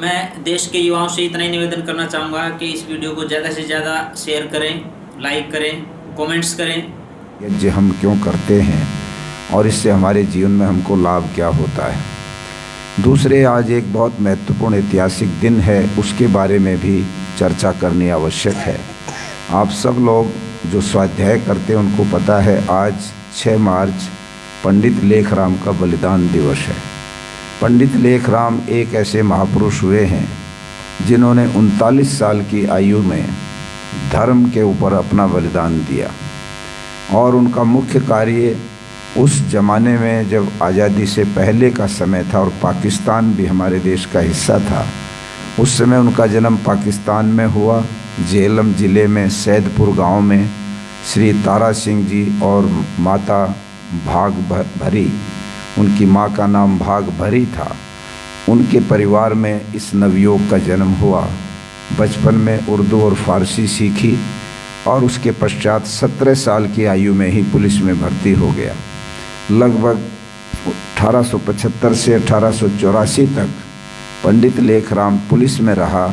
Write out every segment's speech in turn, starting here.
मैं देश के युवाओं से इतना ही निवेदन करना चाहूँगा कि इस वीडियो को ज़्यादा से ज़्यादा शेयर करें, लाइक करें, कमेंट्स करें। यज्ञ हम क्यों करते हैं और इससे हमारे जीवन में हमको लाभ क्या होता है। दूसरे, आज एक बहुत महत्वपूर्ण ऐतिहासिक दिन है, उसके बारे में भी चर्चा करनी आवश्यक है। आप सब लोग जो स्वाध्याय करते हैं उनको पता है, आज 6 मार्च पंडित लेखराम का बलिदान दिवस है। पंडित लेखराम एक ऐसे महापुरुष हुए हैं जिन्होंने 39 साल की आयु में धर्म के ऊपर अपना बलिदान दिया। और उनका मुख्य कार्य उस ज़माने में जब आज़ादी से पहले का समय था और पाकिस्तान भी हमारे देश का हिस्सा था, उस समय उनका जन्म पाकिस्तान में हुआ। झेलम ज़िले में सैदपुर गांव में श्री तारा सिंह जी और माता भाग भरी, उनकी माँ का नाम भाग भरी था, उनके परिवार में इस नवयुवक का जन्म हुआ। बचपन में उर्दू और फ़ारसी सीखी और उसके पश्चात 17 साल की आयु में ही पुलिस में भर्ती हो गया। लगभग 1875 से 1884 तक पंडित लेखराम पुलिस में रहा,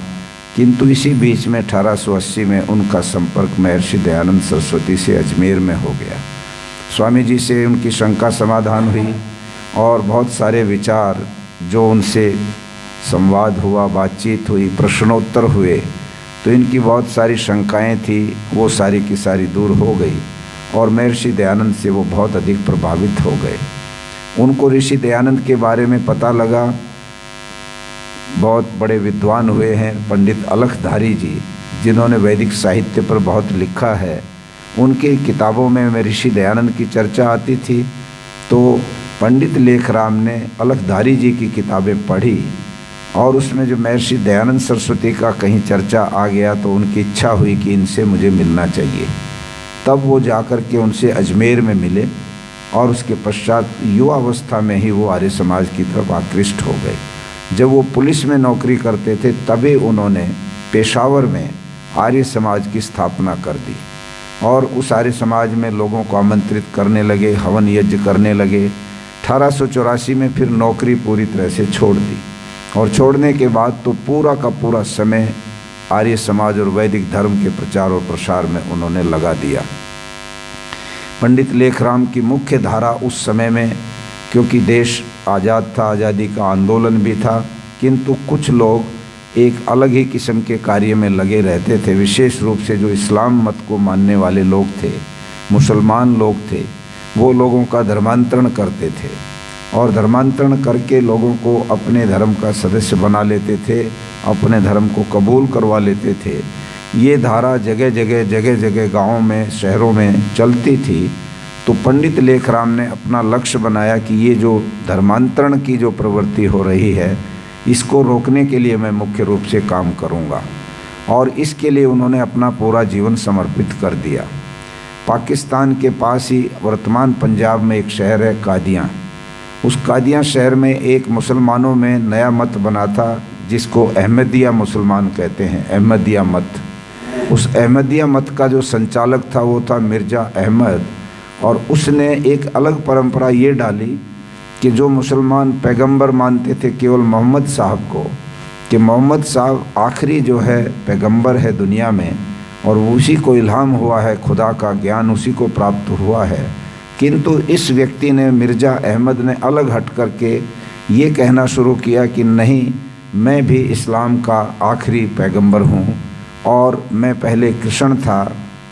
किंतु इसी बीच में 1880 में उनका संपर्क महर्षि दयानंद सरस्वती से अजमेर में हो गया। स्वामी जी से उनकी शंका समाधान हुई और बहुत सारे विचार जो उनसे संवाद हुआ, बातचीत हुई, प्रश्नोत्तर हुए, तो इनकी बहुत सारी शंकाएं थी, वो सारी की सारी दूर हो गई और महर्षि दयानंद से वो बहुत अधिक प्रभावित हो गए। उनको ऋषि दयानंद के बारे में पता लगा। बहुत बड़े विद्वान हुए हैं पंडित अलखधारी जी, जिन्होंने वैदिक साहित्य पर बहुत लिखा है। उनके किताबों में ऋषि दयानंद की चर्चा आती थी, तो पंडित लेखराम ने अलखधारी जी की किताबें पढ़ी और उसमें जो महर्षि दयानंद सरस्वती का कहीं चर्चा आ गया तो उनकी इच्छा हुई कि इनसे मुझे मिलना चाहिए। तब वो जाकर के उनसे अजमेर में मिले और उसके पश्चात युवावस्था में ही वो आर्य समाज की तरफ आकृष्ट हो गए। जब वो पुलिस में नौकरी करते थे तभी उन्होंने पेशावर में आर्य समाज की स्थापना कर दी और उस आर्य समाज में लोगों को आमंत्रित करने लगे, हवन यज्ञ करने लगे। 1884 में फिर नौकरी पूरी तरह से छोड़ दी और छोड़ने के बाद तो पूरा का पूरा समय आर्य समाज और वैदिक धर्म के प्रचार और प्रसार में उन्होंने लगा दिया। पंडित लेखराम की मुख्य धारा उस समय में, क्योंकि देश आज़ाद था, आज़ादी का आंदोलन भी था, किंतु कुछ लोग एक अलग ही किस्म के कार्य में लगे रहते थे। विशेष रूप से जो इस्लाम मत को मानने वाले लोग थे, मुसलमान लोग थे, वो लोगों का धर्मांतरण करते थे और धर्मांतरण करके लोगों को अपने धर्म का सदस्य बना लेते थे, अपने धर्म को कबूल करवा लेते थे। ये धारा जगह जगह गाँवों में, शहरों में चलती थी। तो पंडित लेखराम ने अपना लक्ष्य बनाया कि ये जो धर्मांतरण की जो प्रवृत्ति हो रही है, इसको रोकने के लिए मैं मुख्य रूप से काम करूँगा और इसके लिए उन्होंने अपना पूरा जीवन समर्पित कर दिया। पाकिस्तान के पास ही वर्तमान पंजाब में एक शहर है कादियाँ। उस कादियाँ शहर में एक मुसलमानों में नया मत बना था जिसको अहमदिया मुसलमान कहते हैं, अहमदिया मत। उस अहमदिया मत का जो संचालक था वो था मिर्ज़ा अहमद, और उसने एक अलग परंपरा ये डाली कि जो मुसलमान पैगंबर मानते थे केवल मोहम्मद साहब को, कि मोहम्मद साहब आखिरी जो है पैगंबर है दुनिया में और उसी को इल्हाम हुआ है, खुदा का ज्ञान उसी को प्राप्त हुआ है। किंतु इस व्यक्ति ने, मिर्ज़ा अहमद ने अलग हट करके ये कहना शुरू किया कि नहीं, मैं भी इस्लाम का आखिरी पैगंबर हूँ और मैं पहले कृष्ण था,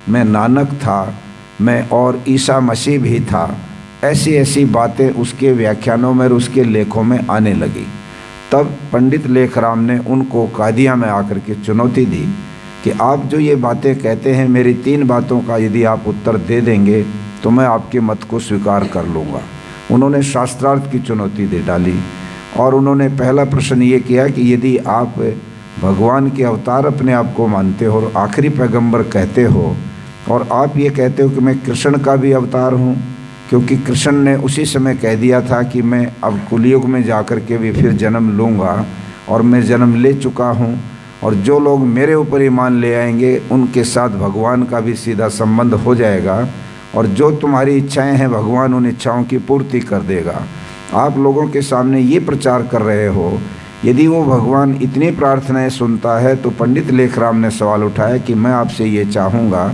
मैं नानक था, मैं और ईसा मसीह भी था। ऐसी बातें उसके व्याख्यानों में और उसके लेखों में आने लगी। तब पंडित लेखराम ने उनको कादिया में आकर के चुनौती दी कि आप जो ये बातें कहते हैं, मेरी 3 बातों का यदि आप उत्तर दे देंगे तो मैं आपके मत को स्वीकार कर लूँगा। उन्होंने शास्त्रार्थ की चुनौती दे डाली और उन्होंने पहला प्रश्न ये किया कि यदि आप भगवान के अवतार अपने आप को मानते हो और आखिरी पैगंबर कहते हो और आप ये कहते हो कि मैं कृष्ण का भी अवतार हूँ, क्योंकि कृष्ण ने उसी समय कह दिया था कि मैं अब कलयुग में जाकर के भी फिर जन्म लूँगा और मैं जन्म ले चुका हूँ और जो लोग मेरे ऊपर ईमान ले आएंगे उनके साथ भगवान का भी सीधा संबंध हो जाएगा और जो तुम्हारी इच्छाएं हैं भगवान उन इच्छाओं की पूर्ति कर देगा। आप लोगों के सामने ये प्रचार कर रहे हो यदि वो भगवान इतनी प्रार्थनाएं सुनता है तो पंडित लेखराम ने सवाल उठाया कि मैं आपसे ये चाहूँगा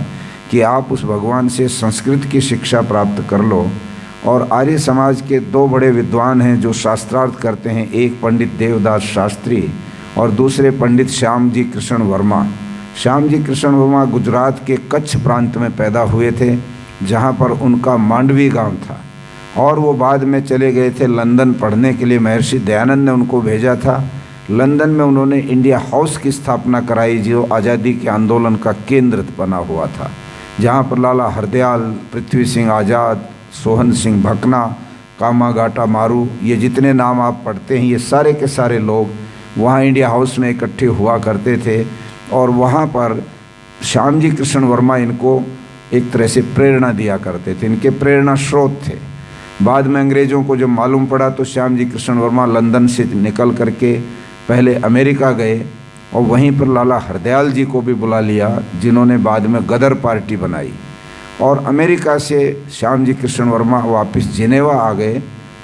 कि आप उस भगवान से संस्कृत की शिक्षा प्राप्त कर लो। और आर्य समाज के दो बड़े विद्वान हैं जो शास्त्रार्थ करते हैं, एक पंडित देवदास शास्त्री और दूसरे पंडित श्याम जी कृष्ण वर्मा। श्याम जी कृष्ण वर्मा गुजरात के कच्छ प्रांत में पैदा हुए थे, जहाँ पर उनका मांडवी गांव था, और वो बाद में चले गए थे लंदन पढ़ने के लिए। महर्षि दयानंद ने उनको भेजा था। लंदन में उन्होंने इंडिया हाउस की स्थापना कराई, जो आज़ादी के आंदोलन का केंद्र बना हुआ था, जहाँ पर लाला हरदयाल, पृथ्वी सिंह आज़ाद, सोहन सिंह भकना, कामागाटा मारू, ये जितने नाम आप पढ़ते हैं, ये सारे के सारे लोग वहाँ इंडिया हाउस में इकट्ठे हुआ करते थे। और वहाँ पर श्याम जी कृष्ण वर्मा इनको एक तरह से प्रेरणा दिया करते थे, इनके प्रेरणा स्रोत थे। बाद में अंग्रेज़ों को जब मालूम पड़ा तो श्याम जी कृष्ण वर्मा लंदन से निकल करके पहले अमेरिका गए, और वहीं पर लाला हरदयाल जी को भी बुला लिया, जिन्होंने बाद में गदर पार्टी बनाई। और अमेरिका से श्याम जी कृष्ण वर्मा वापस जिनेवा आ गए,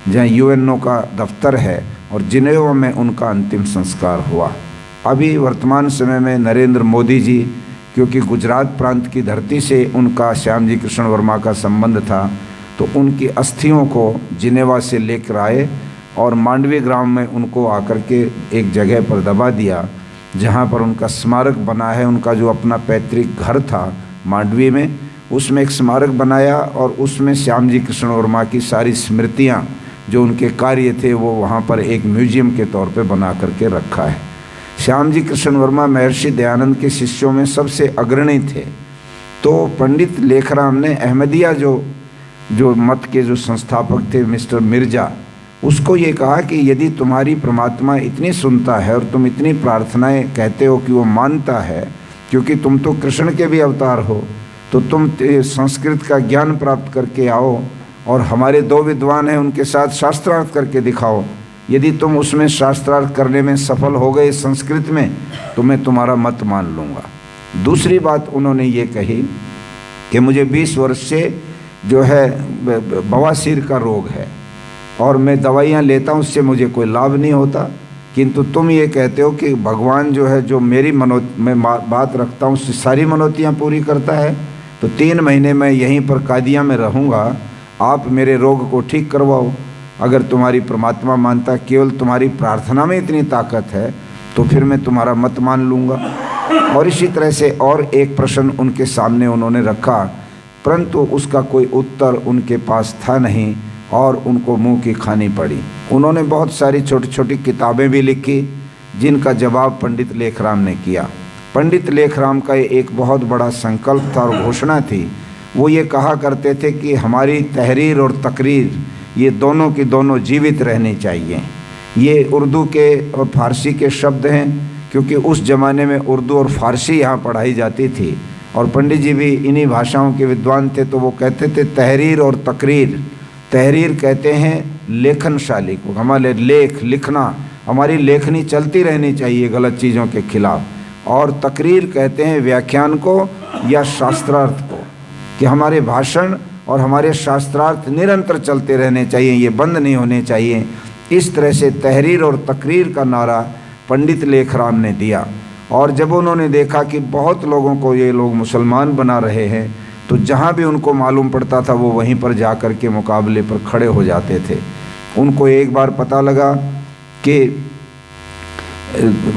जहाँ यूएनओ का दफ्तर है, और जिनेवा में उनका अंतिम संस्कार हुआ। अभी वर्तमान समय में नरेंद्र मोदी जी, क्योंकि गुजरात प्रांत की धरती से उनका श्याम जी कृष्ण वर्मा का संबंध था, तो उनकी अस्थियों को जिनेवा से लेकर आए और मांडवी ग्राम में उनको आकर के एक जगह पर दबा दिया, जहाँ पर उनका स्मारक बना है। उनका जो अपना पैतृक घर था मांडवी में, उसमें एक स्मारक बनाया, और उसमें श्याम जी कृष्ण वर्मा की सारी स्मृतियाँ, जो उनके कार्य थे, वो वहाँ पर एक म्यूजियम के तौर पे बना करके रखा है। श्याम जी कृष्ण वर्मा महर्षि दयानंद के शिष्यों में सबसे अग्रणी थे। तो पंडित लेखराम ने अहमदिया जो मत के जो संस्थापक थे मिस्टर मिर्जा, उसको ये कहा कि यदि तुम्हारी परमात्मा इतनी सुनता है और तुम इतनी प्रार्थनाएं कहते हो कि वो मानता है, क्योंकि तुम तो कृष्ण के भी अवतार हो, तो तुम संस्कृत का ज्ञान प्राप्त करके आओ, और हमारे दो विद्वान हैं उनके साथ शास्त्रार्थ करके दिखाओ। यदि तुम उसमें शास्त्रार्थ करने में सफल हो गए संस्कृत में, तो मैं तुम्हारा मत मान लूँगा। दूसरी बात उन्होंने ये कही कि मुझे 20 वर्ष से जो है बवासीर का रोग है, और मैं दवाइयाँ लेता हूँ, उससे मुझे कोई लाभ नहीं होता, किंतु तुम ये कहते हो कि भगवान जो है, जो मेरी मैं बात रखता हूँ, उससे सारी मनोतियाँ पूरी करता है। तो 3 महीने मैं यहीं पर कादिया में रहूँगा, आप मेरे रोग को ठीक करवाओ। अगर तुम्हारी परमात्मा मानता, केवल तुम्हारी प्रार्थना में इतनी ताकत है, तो फिर मैं तुम्हारा मत मान लूँगा। और इसी तरह से और एक प्रश्न उनके सामने उन्होंने रखा, परंतु उसका कोई उत्तर उनके पास था नहीं, और उनको मुंह की खानी पड़ी। उन्होंने बहुत सारी छोटी छोटी किताबें भी लिखी, जिनका जवाब पंडित लेखराम ने किया। पंडित लेखराम का एक बहुत बड़ा संकल्प था और घोषणा थी। वो ये कहा करते थे कि हमारी तहरीर और तकरीर, ये दोनों की दोनों जीवित रहनी चाहिए। ये उर्दू के और फारसी के शब्द हैं, क्योंकि उस ज़माने में उर्दू और फारसी यहाँ पढ़ाई जाती थी, और पंडित जी भी इन्हीं भाषाओं के विद्वान थे। तो वो कहते थे तहरीर और तकरीर। तहरीर कहते हैं लेखनशाली को, हमारे लिखना, हमारी लेखनी चलती रहनी चाहिए गलत चीज़ों के खिलाफ। और तकरीर कहते हैं व्याख्यान को या शास्त्रार्थ को, कि हमारे भाषण और हमारे शास्त्रार्थ निरंतर चलते रहने चाहिए, ये बंद नहीं होने चाहिए। इस तरह से तहरीर और तकरीर का नारा पंडित लेखराम ने दिया। और जब उन्होंने देखा कि बहुत लोगों को ये लोग मुसलमान बना रहे हैं, तो जहाँ भी उनको मालूम पड़ता था वो वहीं पर जा कर के मुकाबले पर खड़े हो जाते थे। उनको एक बार पता लगा कि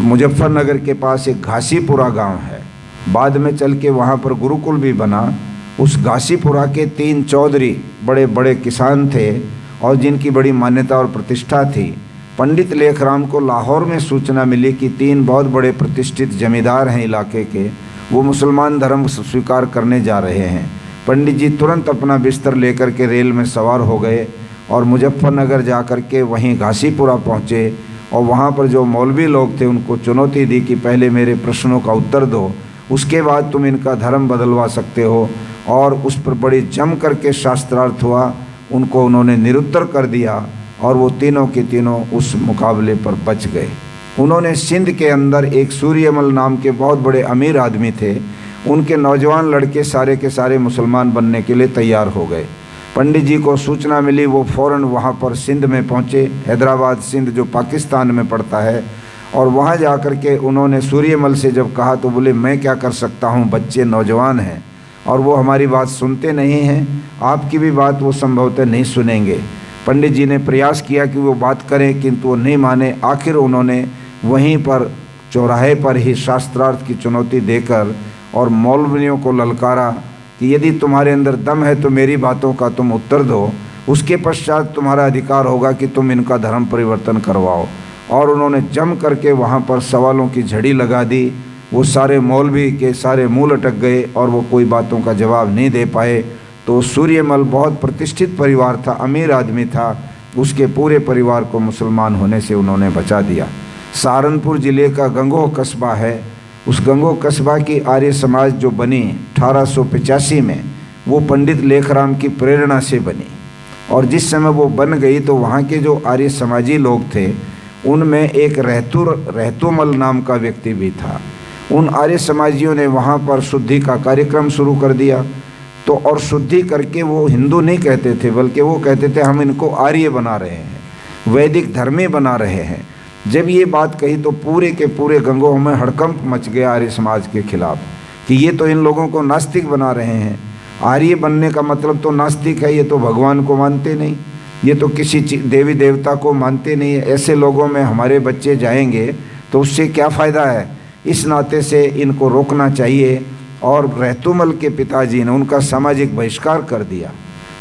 मुजफ्फरनगर के पास एक घासीपुरा गांव है, बाद में चल के वहाँ पर गुरुकुल भी बना। उस घासीपुरा के 3 चौधरी बड़े बड़े किसान थे, और जिनकी बड़ी मान्यता और प्रतिष्ठा थी। पंडित लेखराम को लाहौर में सूचना मिली कि 3 बहुत बड़े प्रतिष्ठित जमींदार हैं इलाके के, वो मुसलमान धर्म स्वीकार करने जा रहे हैं। पंडित जी तुरंत अपना बिस्तर लेकर के रेल में सवार हो गए और मुजफ्फरनगर जा कर के वहीं घासीपुरा पहुँचे, और वहाँ पर जो मौलवी लोग थे उनको चुनौती दी कि पहले मेरे प्रश्नों का उत्तर दो, उसके बाद तुम इनका धर्म बदलवा सकते हो। और उस पर बड़ी जम करके शास्त्रार्थ हुआ। उनको उन्होंने निरुत्तर कर दिया, और वो तीनों के तीनों उस मुकाबले पर बच गए। उन्होंने सिंध के अंदर एक सूर्यमल नाम के बहुत बड़े अमीर आदमी थे, उनके नौजवान लड़के सारे के सारे मुसलमान बनने के लिए तैयार हो गए। पंडित जी को सूचना मिली, वो फ़ौरन वहाँ पर सिंध में पहुँचे। हैदराबाद सिंध जो पाकिस्तान में पड़ता है, और वहाँ जा कर के उन्होंने सूर्यमल से जब कहा तो बोले मैं क्या कर सकता हूँ, बच्चे नौजवान हैं और वो हमारी बात सुनते नहीं हैं, आपकी भी बात वो संभवतः नहीं सुनेंगे। पंडित जी ने प्रयास किया कि वो बात करें किंतु वो नहीं माने। आखिर उन्होंने वहीं पर चौराहे पर ही शास्त्रार्थ की चुनौती देकर और मौलवियों को ललकारा कि यदि तुम्हारे अंदर दम है तो मेरी बातों का तुम उत्तर दो, उसके पश्चात तुम्हारा अधिकार होगा कि तुम इनका धर्म परिवर्तन करवाओ। और उन्होंने जम करके वहाँ पर सवालों की झड़ी लगा दी। वो सारे मौलवी के सारे मुँह लटक गए और वो कोई बातों का जवाब नहीं दे पाए। तो सूर्यमल बहुत प्रतिष्ठित परिवार था, अमीर आदमी था, उसके पूरे परिवार को मुसलमान होने से उन्होंने बचा दिया। सहारनपुर ज़िले का गंगोह कस्बा है, उस गंगोह कस्बा की आर्य समाज जो बनी 1885 में, वो पंडित लेखराम की प्रेरणा से बनी। और जिस समय वो बन गई तो वहाँ के जो आर्य समाजी लोग थे उनमें एक रहतुमल नाम का व्यक्ति भी था। उन आर्य समाजियों ने वहाँ पर शुद्धि का कार्यक्रम शुरू कर दिया। तो और शुद्धि करके वो हिंदू नहीं कहते थे, बल्कि वो कहते थे हम इनको आर्य बना रहे हैं, वैदिक धर्मी बना रहे हैं। जब ये बात कही तो पूरे के पूरे गंगोह में हड़कंप मच गया आर्य समाज के खिलाफ कि ये तो इन लोगों को नास्तिक बना रहे हैं। आर्य बनने का मतलब तो नास्तिक है, ये तो भगवान को मानते नहीं, ये तो किसी देवी देवता को मानते नहीं है। ऐसे लोगों में हमारे बच्चे जाएंगे तो उससे क्या फ़ायदा है। इस नाते से इनको रोकना चाहिए। और रहतुमल के पिताजी ने उनका सामाजिक बहिष्कार कर दिया।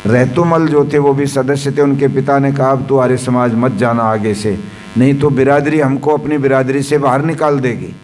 रहतुमल जो थे वो भी सदस्य थे। उनके पिता ने कहा अब तो आर्य समाज मत जाना आगे से, नहीं तो बिरादरी हमको अपनी बिरादरी से बाहर निकाल देगी।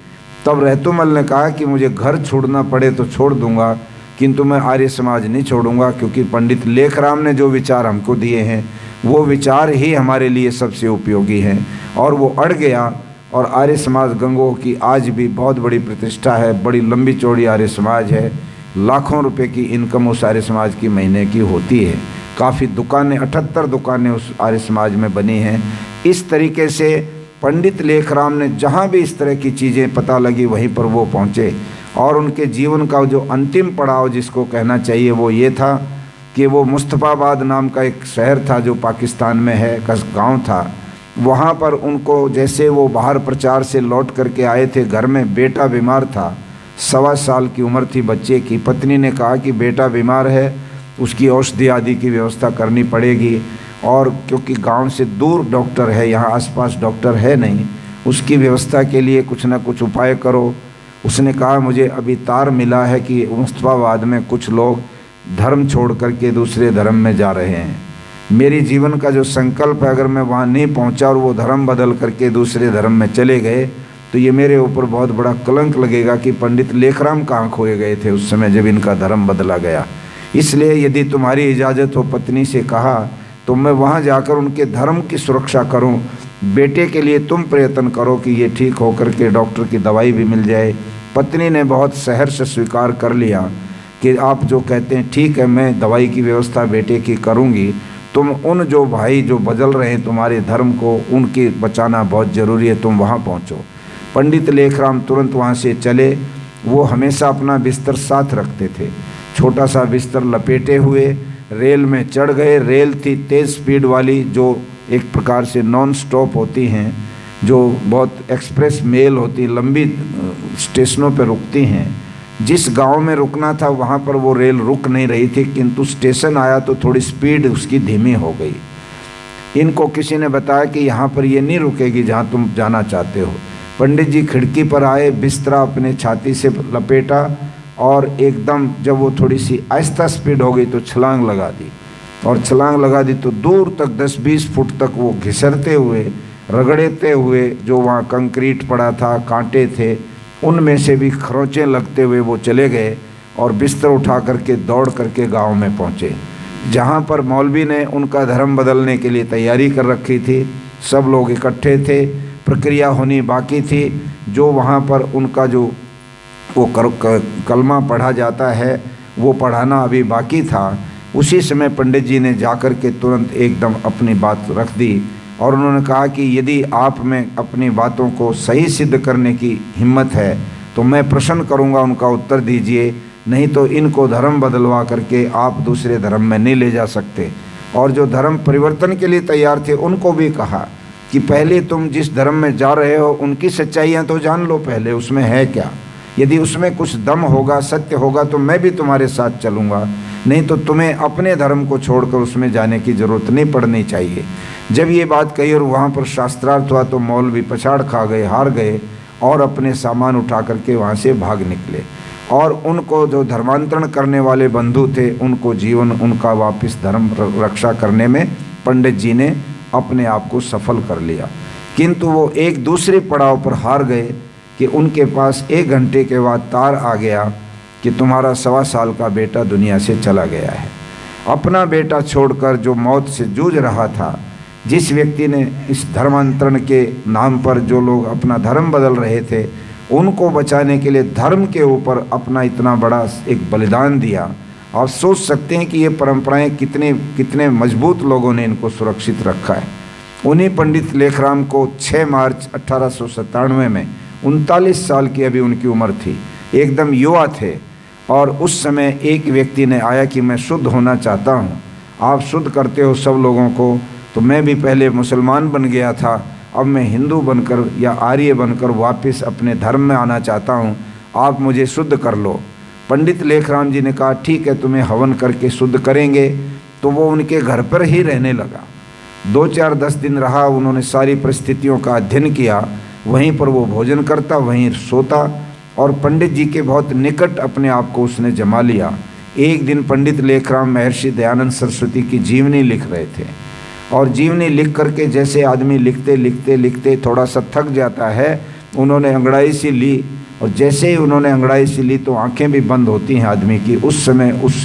तब रहतुमल ने कहा कि मुझे घर छोड़ना पड़े तो छोड़ दूंगा, किंतु मैं आर्य समाज नहीं छोड़ूंगा, क्योंकि पंडित लेखराम ने जो विचार हमको दिए हैं वो विचार ही हमारे लिए सबसे उपयोगी हैं। और वो अड़ गया। और आर्य समाज गंगोह की आज भी बहुत बड़ी प्रतिष्ठा है, बड़ी लंबी चौड़ी आर्य समाज है। लाखों रुपए की इनकम उस आर्य समाज की महीने की होती है। काफ़ी दुकानें, 78 दुकानें उस आर्य समाज में बनी हैं। इस तरीके से पंडित लेखराम ने जहाँ भी इस तरह की चीज़ें पता लगी वहीं पर वो पहुँचे। और उनके जीवन का जो अंतिम पड़ाव जिसको कहना चाहिए वो ये था कि वो मुस्तफ़ाबाद नाम का एक शहर था जो पाकिस्तान में है, गांव था। वहाँ पर उनको जैसे वो बाहर प्रचार से लौट करके आए थे, घर में बेटा बीमार था, 1.25 साल की उम्र थी बच्चे की। पत्नी ने कहा कि बेटा बीमार है, उसकी औषधि आदि की व्यवस्था करनी पड़ेगी। और क्योंकि गांव से दूर डॉक्टर है, यहाँ आसपास डॉक्टर है नहीं, उसकी व्यवस्था के लिए कुछ ना कुछ उपाय करो। उसने कहा मुझे अभी तार मिला है कि मुस्तफ़ाबाद में कुछ लोग धर्म छोड़ करके दूसरे धर्म में जा रहे हैं। मेरी जीवन का जो संकल्प है, अगर मैं वहाँ नहीं पहुँचा और वो धर्म बदल करके दूसरे धर्म में चले गए तो ये मेरे ऊपर बहुत बड़ा कलंक लगेगा कि पंडित लेखराम कहाँ खोए गए थे उस समय जब इनका धर्म बदला गया। इसलिए यदि तुम्हारी इजाज़त हो, पत्नी से कहा, तो मैं वहाँ जाकर उनके धर्म की सुरक्षा करूँ। बेटे के लिए तुम प्रयत्न करो कि ये ठीक होकर के डॉक्टर की दवाई भी मिल जाए। पत्नी ने बहुत सहर्ष स्वीकार कर लिया कि आप जो कहते हैं ठीक है, मैं दवाई की व्यवस्था बेटे की करूँगी। तुम उन जो भाई जो बदल रहे हैं तुम्हारे धर्म को, उनके बचाना बहुत ज़रूरी है, तुम वहाँ पहुँचो। पंडित लेखराम तुरंत वहाँ से चले। वो हमेशा अपना बिस्तर साथ रखते थे, छोटा सा बिस्तर लपेटे हुए रेल में चढ़ गए। रेल थी तेज़ स्पीड वाली, जो एक प्रकार से नॉन स्टॉप होती हैं, जो बहुत एक्सप्रेस मेल होती, लंबी स्टेशनों पर रुकती हैं। जिस गांव में रुकना था वहाँ पर वो रेल रुक नहीं रही थी, किंतु स्टेशन आया तो थोड़ी स्पीड उसकी धीमी हो गई। इनको किसी ने बताया कि यहाँ पर ये नहीं रुकेगी जहाँ तुम जाना चाहते हो। पंडित जी खिड़की पर आए, बिस्तरा अपने छाती से लपेटा और एकदम जब वो थोड़ी सी आहिस्ता स्पीड हो गई तो छलांग लगा दी। और छलांग लगा दी तो दूर तक 10-20 फुट तक वो घिसरते हुए, रगड़ते हुए, जो वहाँ कंक्रीट पड़ा था, कांटे थे, उनमें से भी खरोंचें लगते हुए वो चले गए और बिस्तर उठा करके दौड़ करके गांव में पहुँचे, जहाँ पर मौलवी ने उनका धर्म बदलने के लिए तैयारी कर रखी थी। सब लोग इकट्ठे थे, प्रक्रिया होनी बाकी थी। जो वहाँ पर उनका जो वो कलमा पढ़ा जाता है वो पढ़ाना अभी बाकी था। उसी समय पंडित जी ने जाकर के तुरंत एकदम अपनी बात रख दी और उन्होंने कहा कि यदि आप में अपनी बातों को सही सिद्ध करने की हिम्मत है तो मैं प्रश्न करूंगा, उनका उत्तर दीजिए, नहीं तो इनको धर्म बदलवा करके आप दूसरे धर्म में नहीं ले जा सकते। और जो धर्म परिवर्तन के लिए तैयार थे उनको भी कहा कि पहले तुम जिस धर्म में जा रहे हो उनकी सच्चाइयाँ तो जान लो पहले, उसमें है क्या। यदि उसमें कुछ दम होगा, सत्य होगा, तो मैं भी तुम्हारे साथ चलूँगा, नहीं तो तुम्हें अपने धर्म को छोड़कर उसमें जाने की ज़रूरत नहीं पड़नी चाहिए। जब ये बात कही और वहाँ पर शास्त्रार्थ हुआ तो मौलवी पछाड़ खा गए, हार गए और अपने सामान उठा करके वहाँ से भाग निकले। और उनको जो धर्मांतरण करने वाले बंधु थे उनको जीवन उनका वापस धर्म रक्षा करने में पंडित जी ने अपने आप को सफल कर लिया। किंतु वो एक दूसरे पड़ाव पर हार गए कि उनके पास 1 घंटे के बाद तार आ गया कि तुम्हारा 1.25 साल का बेटा दुनिया से चला गया है। अपना बेटा छोड़कर जो मौत से जूझ रहा था, जिस व्यक्ति ने इस धर्मांतरण के नाम पर जो लोग अपना धर्म बदल रहे थे, उनको बचाने के लिए धर्म के ऊपर अपना इतना बड़ा एक बलिदान दिया। आप सोच सकते हैं कि ये परंपराएं कितने मजबूत लोगों ने इनको सुरक्षित रखा है। उन्हीं पंडित लेखराम को 6 मार्च 1897 में 39 साल की अभी उनकी उम्र थी, एकदम युवा थे। और उस समय एक व्यक्ति ने आया कि मैं शुद्ध होना चाहता हूँ, आप शुद्ध करते हो सब लोगों को, तो मैं भी पहले मुसलमान बन गया था, अब मैं हिंदू बनकर या आर्य बनकर वापस अपने धर्म में आना चाहता हूँ, आप मुझे शुद्ध कर लो। पंडित लेखराम जी ने कहा ठीक है, तुम्हें हवन करके शुद्ध करेंगे। तो वो उनके घर पर ही रहने लगा। 2-4-10 दिन रहा, उन्होंने सारी परिस्थितियों का अध्ययन किया, वहीं पर वो भोजन करता, वहीं सोता और पंडित जी के बहुत निकट अपने आप को उसने जमा लिया। एक दिन पंडित लेखराम महर्षि दयानंद सरस्वती की जीवनी लिख रहे थे और जीवनी लिख करके जैसे आदमी लिखते लिखते लिखते थोड़ा सा थक जाता है, उन्होंने अंगड़ाई सी ली और जैसे ही उन्होंने अंगड़ाई सी ली तो आंखें भी बंद होती हैं आदमी की। उस समय उस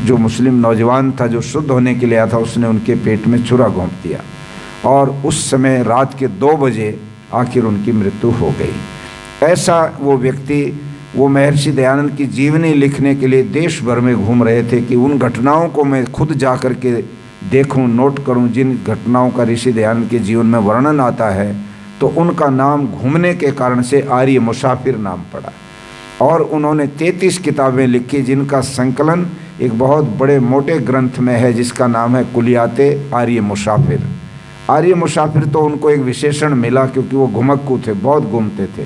जो मुस्लिम नौजवान था जो शुद्ध होने के लिए आया था, उसने उनके पेट में छुरा घोंप दिया और उस समय रात के 2 बजे आखिर उनकी मृत्यु हो गई। ऐसा वो व्यक्ति, वो महर्षि दयानंद की जीवनी लिखने के लिए देश भर में घूम रहे थे कि उन घटनाओं को मैं खुद जा कर के देखूं, नोट करूं, जिन घटनाओं का ऋषि दयानंद के जीवन में वर्णन आता है। तो उनका नाम घूमने के कारण से आर्य मुसाफिर नाम पड़ा और उन्होंने 33 किताबें लिखी, जिनका संकलन एक बहुत बड़े मोटे ग्रंथ में है जिसका नाम है कुलियाते आर्य मुसाफिर। आर्य मुसाफिर तो उनको एक विशेषण मिला क्योंकि वो घुमक्कू थे, बहुत घूमते थे,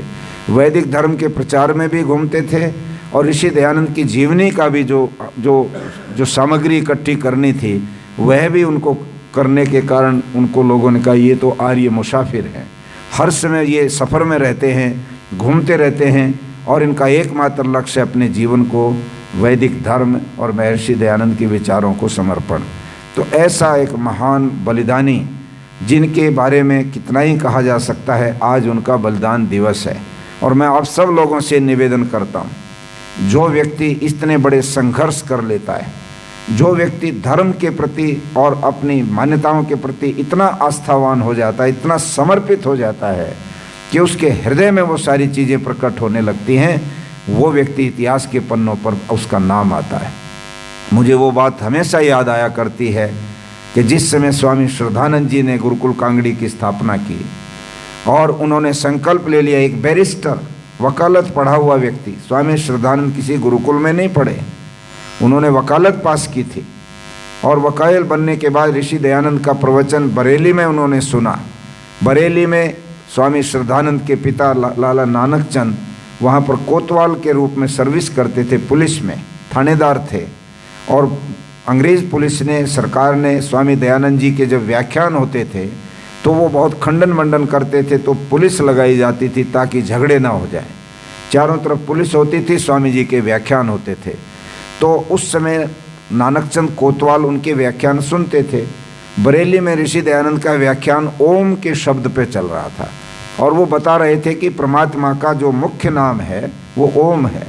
वैदिक धर्म के प्रचार में भी घूमते थे और ऋषि दयानंद की जीवनी का भी जो सामग्री इकट्ठी करनी थी वह भी उनको करने के कारण उनको लोगों ने कहा ये तो आर्य मुसाफिर हैं। हर समय ये सफ़र में रहते हैं, घूमते रहते हैं और इनका एकमात्र लक्ष्य अपने जीवन को वैदिक धर्म और महर्षि दयानंद के विचारों को समर्पण। तो ऐसा एक महान बलिदानी जिनके बारे में कितना ही कहा जा सकता है, आज उनका बलिदान दिवस है। और मैं आप सब लोगों से निवेदन करता हूँ, जो व्यक्ति इतने बड़े संघर्ष कर लेता है, जो व्यक्ति धर्म के प्रति और अपनी मान्यताओं के प्रति इतना आस्थावान हो जाता है, इतना समर्पित हो जाता है कि उसके हृदय में वो सारी चीज़ें प्रकट होने लगती हैं, वो व्यक्ति इतिहास के पन्नों पर उसका नाम आता है। मुझे वो बात हमेशा याद आया करती है कि जिस समय स्वामी श्रद्धानंद जी ने गुरुकुल कांगड़ी की स्थापना की और उन्होंने संकल्प ले लिया, एक बैरिस्टर वकालत पढ़ा हुआ व्यक्ति, स्वामी श्रद्धानंद किसी गुरुकुल में नहीं पढ़े, उन्होंने वकालत पास की थी और वकायल बनने के बाद ऋषि दयानंद का प्रवचन बरेली में उन्होंने सुना। बरेली में स्वामी श्रद्धानंद के पिता लाला नानक चंद वहाँ पर कोतवाल के रूप में सर्विस करते थे, पुलिस में थानेदार थे और अंग्रेज़ पुलिस ने, सरकार ने स्वामी दयानंद जी के जब व्याख्यान होते थे तो वो बहुत खंडन मंडन करते थे, तो पुलिस लगाई जाती थी ताकि झगड़े ना हो जाए। चारों तरफ पुलिस होती थी, स्वामी जी के व्याख्यान होते थे। तो उस समय नानकचंद कोतवाल उनके व्याख्यान सुनते थे। बरेली में ऋषि दयानंद का व्याख्यान ओम के शब्द पे चल रहा था और वो बता रहे थे कि परमात्मा का जो मुख्य नाम है वो ओम है।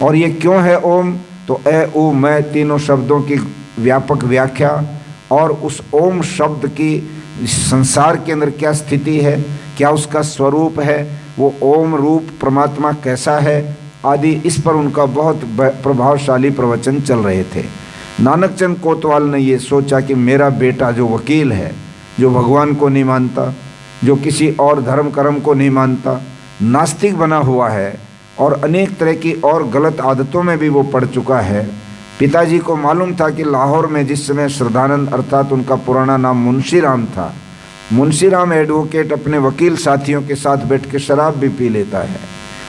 और ये क्यों है ओम? तो ए ऊ मैं तीनों शब्दों की व्यापक व्याख्या और उस ओम शब्द की संसार के अंदर क्या स्थिति है, क्या उसका स्वरूप है, वो ओम रूप परमात्मा कैसा है आदि, इस पर उनका बहुत प्रभावशाली प्रवचन चल रहे थे। नानकचंद कोतवाल ने ये सोचा कि मेरा बेटा जो वकील है, जो भगवान को नहीं मानता, जो किसी और धर्म कर्म को नहीं मानता, नास्तिक बना हुआ है और अनेक तरह की और गलत आदतों में भी वो पड़ चुका है। पिताजी को मालूम था कि लाहौर में जिस समय श्रद्धानंद अर्थात उनका पुराना नाम मुंशी राम था, मुंशीराम एडवोकेट अपने वकील साथियों के साथ बैठ के शराब भी पी लेता है,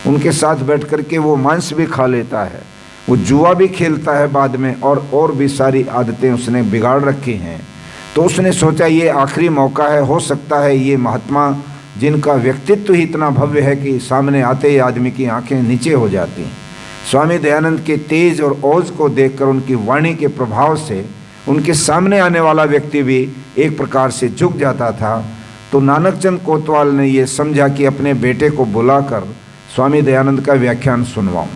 उनके साथ बैठ कर के वो मांस भी खा लेता है, वो जुआ भी खेलता है बाद में, और भी सारी आदतें उसने बिगाड़ रखी हैं। तो उसने सोचा ये आखिरी मौका है, हो सकता है ये महात्मा जिनका व्यक्तित्व ही इतना भव्य है कि सामने आते ही आदमी की आंखें नीचे हो जाती हैं। स्वामी दयानंद के तेज और ओज को देखकर, उनकी वाणी के प्रभाव से उनके सामने आने वाला व्यक्ति भी एक प्रकार से झुक जाता था। तो नानकचंद कोतवाल ने ये समझा कि अपने बेटे को बुलाकर स्वामी दयानंद का व्याख्यान सुनवाऊं।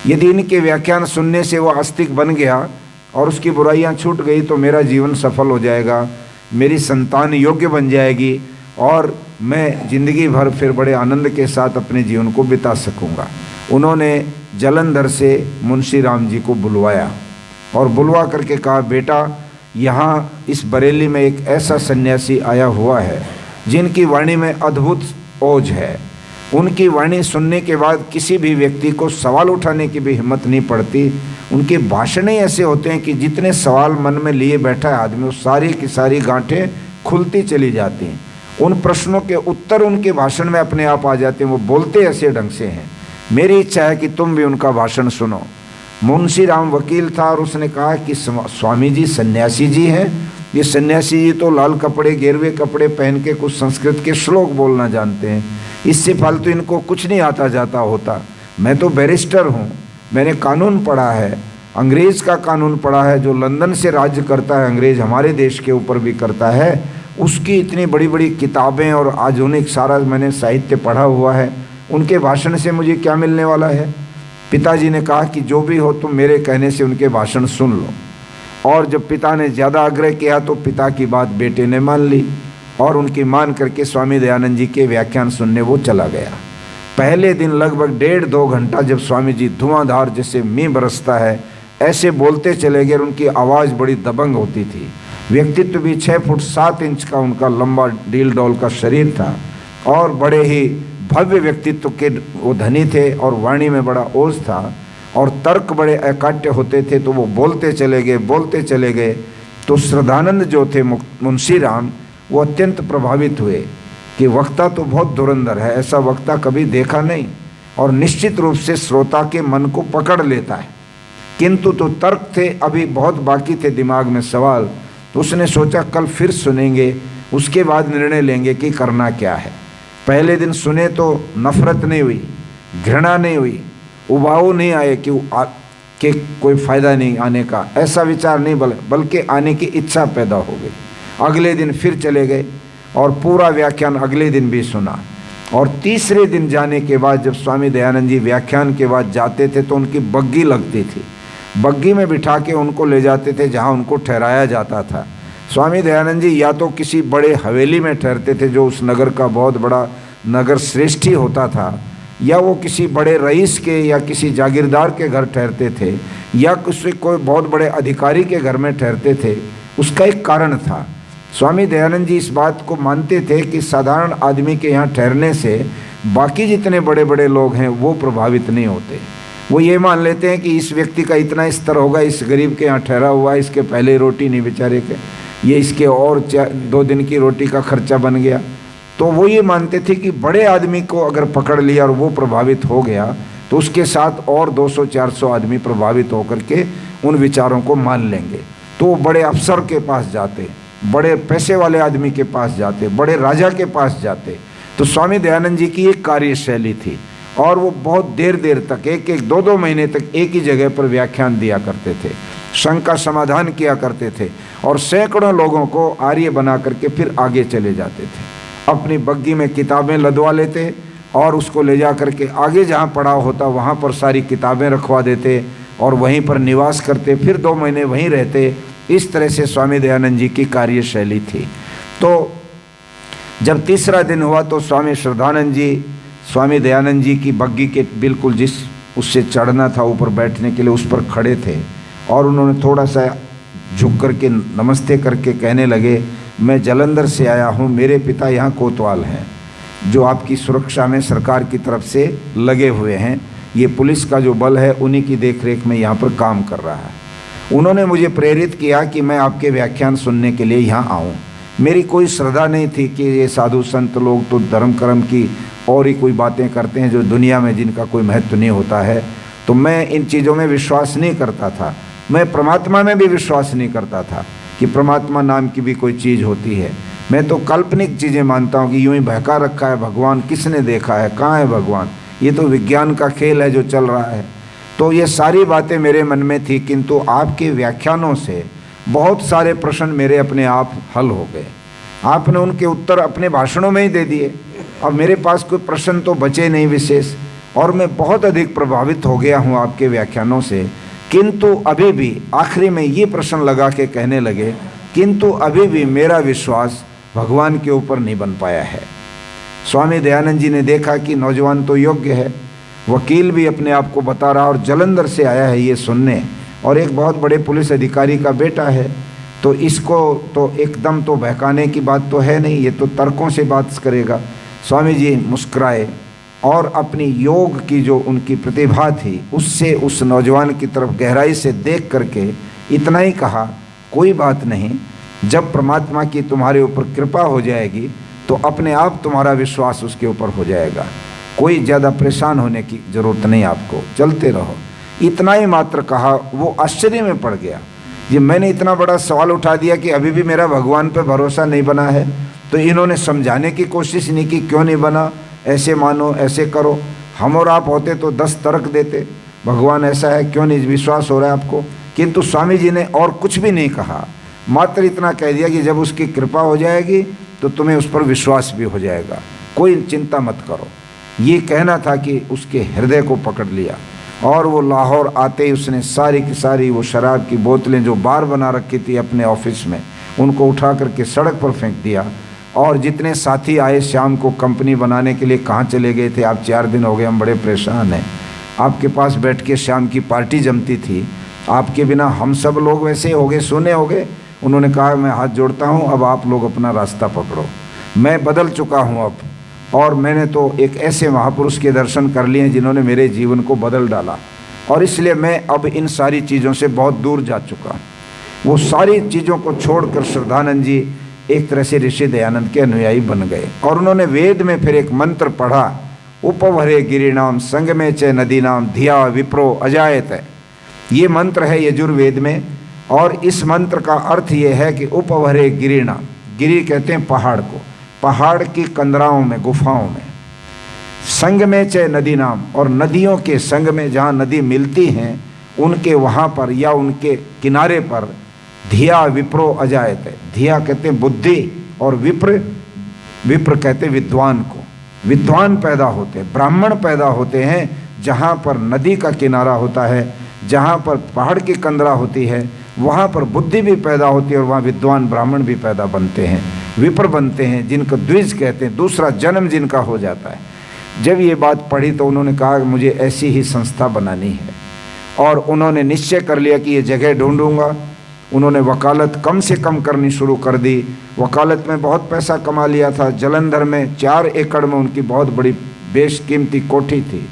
यदि इनके व्याख्यान सुनने से वह आस्तिक बन गया और उसकी बुराइयां छूट गई तो मेरा जीवन सफल हो जाएगा, मेरी संतान योग्य बन जाएगी और मैं जिंदगी भर फिर बड़े आनंद के साथ अपने जीवन को बिता सकूंगा। उन्होंने जालंधर से मुंशीराम जी को बुलवाया और बुलवा करके कहा, बेटा यहाँ इस बरेली में एक ऐसा सन्यासी आया हुआ है जिनकी वाणी में अद्भुत ओज है। उनकी वाणी सुनने के बाद किसी भी व्यक्ति को सवाल उठाने की भी हिम्मत नहीं पड़ती। उनके भाषण ही ऐसे होते हैं कि जितने सवाल मन में लिए बैठा है आदमी, वो सारी की सारी गांठें खुलती चली जाती हैं। उन प्रश्नों के उत्तर उनके भाषण में अपने आप आ जाते हैं। वो बोलते ऐसे ढंग से हैं। मेरी इच्छा है कि तुम भी उनका भाषण सुनो। मुंशीराम वकील था और उसने कहा कि स्वामी जी सन्यासी जी हैं। ये सन्यासी जी तो लाल कपड़े, गेरुए कपड़े पहन के कुछ संस्कृत के श्लोक बोलना जानते हैं, इससे फालतू इनको कुछ नहीं आता जाता होता। मैं तो बैरिस्टर हूँ, मैंने कानून पढ़ा है, अंग्रेज़ का कानून पढ़ा है, जो लंदन से राज्य करता है अंग्रेज़, हमारे देश के ऊपर भी करता है, उसकी इतनी बड़ी बड़ी किताबें और आधुनिक सारा मैंने साहित्य पढ़ा हुआ है। उनके भाषण से मुझे क्या मिलने वाला है। पिताजी ने कहा कि जो भी हो तुम मेरे कहने से उनके भाषण सुन लो। और जब पिता ने ज़्यादा आग्रह किया तो पिता की बात बेटे ने मान ली और उनकी मान करके स्वामी दयानंद जी के व्याख्यान सुनने वो चला गया। पहले दिन लगभग 1.5-2 घंटा जब स्वामी जी धुआंधार जैसे मींह बरसता है ऐसे बोलते चले गए। उनकी आवाज़ बड़ी दबंग होती थी। व्यक्तित्व भी 6 फुट 7 इंच का उनका लंबा डील डोल का शरीर था और बड़े ही भव्य व्यक्तित्व के वो धनी थे और वाणी में बड़ा ओज था और तर्क बड़े अकाट्य होते थे। तो वो बोलते चले गए। तो श्रद्धानंद जो थे मुंशीराम, वो अत्यंत प्रभावित हुए कि वक्ता तो बहुत धुरंधर है, ऐसा वक्ता कभी देखा नहीं और निश्चित रूप से श्रोता के मन को पकड़ लेता है। किंतु तो तर्क थे, अभी बहुत बाकी थे दिमाग में सवाल। तो उसने सोचा कल फिर सुनेंगे, उसके बाद निर्णय लेंगे कि करना क्या है। पहले दिन सुने तो नफरत नहीं हुई, घृणा नहीं हुई, उबाऊ नहीं आए कि कोई फ़ायदा नहीं आने का, ऐसा विचार नहीं, बल्कि आने की इच्छा पैदा हो गई। अगले दिन फिर चले गए और पूरा व्याख्यान अगले दिन भी सुना। और तीसरे दिन जाने के बाद जब स्वामी दयानंद जी व्याख्यान के बाद जाते थे तो उनकी बग्गी लगती थी। बग्गी में बिठा के उनको ले जाते थे जहाँ उनको ठहराया जाता था। स्वामी दयानंद जी या तो किसी बड़े हवेली में ठहरते थे जो उस नगर का बहुत बड़ा नगर श्रेष्ठी होता था, या वो किसी बड़े रईस के या किसी जागीरदार के घर ठहरते थे, या किसी कोई बहुत बड़े अधिकारी के घर में ठहरते थे। उसका एक कारण था। स्वामी दयानंद जी इस बात को मानते थे कि साधारण आदमी के यहाँ ठहरने से बाकी जितने बड़े बड़े लोग हैं वो प्रभावित नहीं होते। वो ये मान लेते हैं कि इस व्यक्ति का इतना स्तर होगा, इस गरीब के यहाँ ठहरा हुआ है, इसके पहले रोटी नहीं बेचारे के, ये इसके और 2 दिन की रोटी का खर्चा बन गया। तो वो ये मानते थे कि बड़े आदमी को अगर पकड़ लिया और वो प्रभावित हो गया तो उसके साथ और 200-400 आदमी प्रभावित होकर के उन विचारों को मान लेंगे। तो वो बड़े अफसर के पास जाते, बड़े पैसे वाले आदमी के पास जाते, बड़े राजा के पास जाते। तो स्वामी दयानंद जी की एक कार्यशैली थी और वो बहुत देर तक 1-2 महीने तक एक ही जगह पर व्याख्यान दिया करते थे, शंका समाधान किया करते थे और सैकड़ों लोगों को आर्य बना करके फिर आगे चले जाते थे। अपनी बग्गी में किताबें लदवा लेते और उसको ले जा करके आगे जहाँ पड़ाव होता वहाँ पर सारी किताबें रखवा देते और वहीं पर निवास करते, फिर 2 महीने वहीं रहते। इस तरह से स्वामी दयानंद जी की कार्यशैली थी। तो जब तीसरा दिन हुआ तो स्वामी श्रद्धानंद जी स्वामी दयानंद जी की बग्गी के बिल्कुल जिस उससे चढ़ना था ऊपर बैठने के लिए उस पर खड़े थे और उन्होंने थोड़ा सा झुक करके नमस्ते करके कहने लगे, मैं जालंधर से आया हूँ, मेरे पिता यहाँ कोतवाल हैं जो आपकी सुरक्षा में सरकार की तरफ से लगे हुए हैं। ये पुलिस का जो बल है उन्हीं की देखरेख में यहाँ पर काम कर रहा है। उन्होंने मुझे प्रेरित किया कि मैं आपके व्याख्यान सुनने के लिए यहाँ आऊँ। मेरी कोई श्रद्धा नहीं थी कि ये साधु संत लोग तो धर्म कर्म की और ही कोई बातें करते हैं जो दुनिया में जिनका कोई महत्व नहीं होता है। तो मैं इन चीज़ों में विश्वास नहीं करता था। मैं परमात्मा में भी विश्वास नहीं करता था कि परमात्मा नाम की भी कोई चीज़ होती है। मैं तो काल्पनिक चीज़ें मानता हूँ कि यूँ ही बहका रखा है भगवान, किसने देखा है, कहाँ है भगवान, ये तो विज्ञान का खेल है जो चल रहा है। तो ये सारी बातें मेरे मन में थी, किंतु आपके व्याख्यानों से बहुत सारे प्रश्न मेरे अपने आप हल हो गए। आपने उनके उत्तर अपने भाषणों में ही दे दिए। अब मेरे पास कोई प्रश्न तो बचे नहीं विशेष, और मैं बहुत अधिक प्रभावित हो गया हूँ आपके व्याख्यानों से। किंतु अभी भी आखिरी में ये प्रश्न लगा के कहने लगे, किंतु अभी भी मेरा विश्वास भगवान के ऊपर नहीं बन पाया है। स्वामी दयानंद जी ने देखा कि नौजवान तो योग्य है, वकील भी अपने आप को बता रहा और जलंधर से आया है ये सुनने, और एक बहुत बड़े पुलिस अधिकारी का बेटा है, तो इसको तो एकदम तो बहकाने की बात तो है नहीं, ये तो तर्कों से बात करेगा। स्वामी जी मुस्कुराए और अपनी योग की जो उनकी प्रतिभा थी उससे उस नौजवान की तरफ गहराई से देख करके इतना ही कहा, कोई बात नहीं, जब परमात्मा की तुम्हारे ऊपर कृपा हो जाएगी तो अपने आप तुम्हारा विश्वास उसके ऊपर हो जाएगा, कोई ज़्यादा परेशान होने की ज़रूरत नहीं, आपको चलते रहो। इतना ही मात्र कहा। वो आश्चर्य में पड़ गया, ये मैंने इतना बड़ा सवाल उठा दिया कि अभी भी मेरा भगवान पे भरोसा नहीं बना है। तो इन्होंने समझाने की कोशिश नहीं की, क्यों नहीं बना, ऐसे मानो, ऐसे करो। हम और आप होते तो 10 तर्क देते, भगवान ऐसा है, क्यों नहीं विश्वास हो रहा है आपको। किंतु स्वामी जी ने और कुछ भी नहीं कहा, मात्र इतना कह दिया कि जब उसकी कृपा हो जाएगी तो तुम्हें उस पर विश्वास भी हो जाएगा, कोई चिंता मत करो। ये कहना था कि उसके हृदय को पकड़ लिया। और वो लाहौर आते ही उसने सारी की सारी वो शराब की बोतलें जो बार बना रखी थी अपने ऑफिस में, उनको उठा करके सड़क पर फेंक दिया। और जितने साथी आए शाम को कंपनी बनाने के लिए, कहाँ चले गए थे आप, 4 दिन हो गए हम बड़े परेशान हैं, आपके पास बैठ के शाम की पार्टी जमती थी, आपके बिना हम सब लोग वैसे हो गए, सोने हो गए। उन्होंने कहा मैं हाथ जोड़ता हूँ, अब आप लोग अपना रास्ता पकड़ो, मैं बदल चुका हूँ अब, और मैंने तो एक ऐसे महापुरुष के दर्शन कर लिए हैं जिन्होंने मेरे जीवन को बदल डाला, और इसलिए मैं अब इन सारी चीज़ों से बहुत दूर जा चुका। वो सारी चीज़ों को छोड़कर श्रद्धानंद जी एक तरह से ऋषि दयानंद के अनुयायी बन गए। और उन्होंने वेद में फिर एक मंत्र पढ़ा, उपवरे गिरिनाम संगमे च नदीनाम धिया विप्रो अजायत। ये मंत्र है यजुर्वेद में, और इस मंत्र का अर्थ ये है कि उपवरे गिरिनाम, गिरि कहते हैं पहाड़ को, पहाड़ की कंदराओं में, गुफाओं में, संग में च नदी नाम, और नदियों के संग में, जहाँ नदी मिलती हैं उनके वहाँ पर या उनके किनारे पर, धिया विप्रो अजायत है। धिया कहते हैं बुद्धि, और विप्र कहते हैं विद्वान को। विद्वान पैदा होते हैं, ब्राह्मण पैदा होते हैं जहाँ पर नदी का किनारा होता है, जहाँ पर पहाड़ की कंदरा होती है, वहाँ पर बुद्धि भी पैदा होती है, और वहाँ विद्वान ब्राह्मण भी पैदा बनते हैं, विप्र बनते हैं, जिनको द्विज कहते हैं, दूसरा जन्म जिनका हो जाता है। जब ये बात पढ़ी तो उन्होंने कहा कि मुझे ऐसी ही संस्था बनानी है, और उन्होंने निश्चय कर लिया कि ये जगह ढूंढूंगा। उन्होंने वकालत कम से कम करनी शुरू कर दी। वकालत में बहुत पैसा कमा लिया था। जलंधर में 4 एकड़ में उनकी बहुत बड़ी बेशकीमती कोठी थी।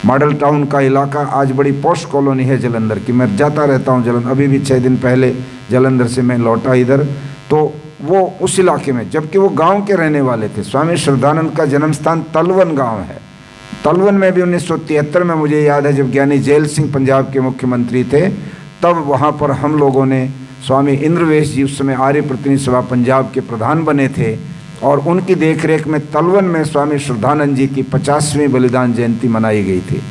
मॉडल टाउन का इलाका आज बड़ी पोस्ट कॉलोनी है जलंधर की, मैं जाता रहता हूँ जलंधर, अभी भी 6 दिन पहले जलंधर से मैं लौटा इधर, तो वो उस इलाके में, जबकि वो गांव के रहने वाले थे। स्वामी श्रद्धानंद का जन्म स्थान तलवन गांव है। तलवन में भी 1973 में मुझे याद है जब ज्ञानी जैल सिंह पंजाब के मुख्यमंत्री थे, तब वहाँ पर हम लोगों ने, स्वामी इंद्रवेश जी उस समय आर्य प्रतिनिधि सभा पंजाब के प्रधान बने थे, और उनकी देखरेख में तलवन में स्वामी श्रद्धानंद जी की 50वीं बलिदान जयंती मनाई गई थी।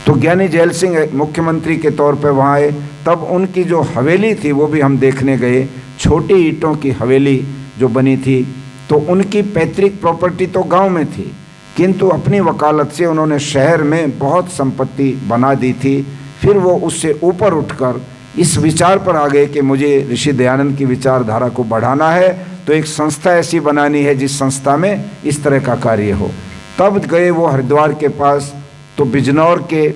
तो ज्ञानी जैल सिंह मुख्यमंत्री के तौर पर वहाँ आए, तब उनकी जो हवेली थी वो भी हम देखने गए। छोटी ईंटों की हवेली जो बनी थी, तो उनकी पैतृक प्रॉपर्टी तो गांव में थी, किंतु अपनी वकालत से उन्होंने शहर में बहुत संपत्ति बना दी थी। फिर वो उससे ऊपर उठकर इस विचार पर आ गए कि मुझे ऋषि दयानंद की विचारधारा को बढ़ाना है, तो एक संस्था ऐसी बनानी है जिस संस्था में इस तरह का कार्य हो। तब गए वो हरिद्वार के पास, तो बिजनौर के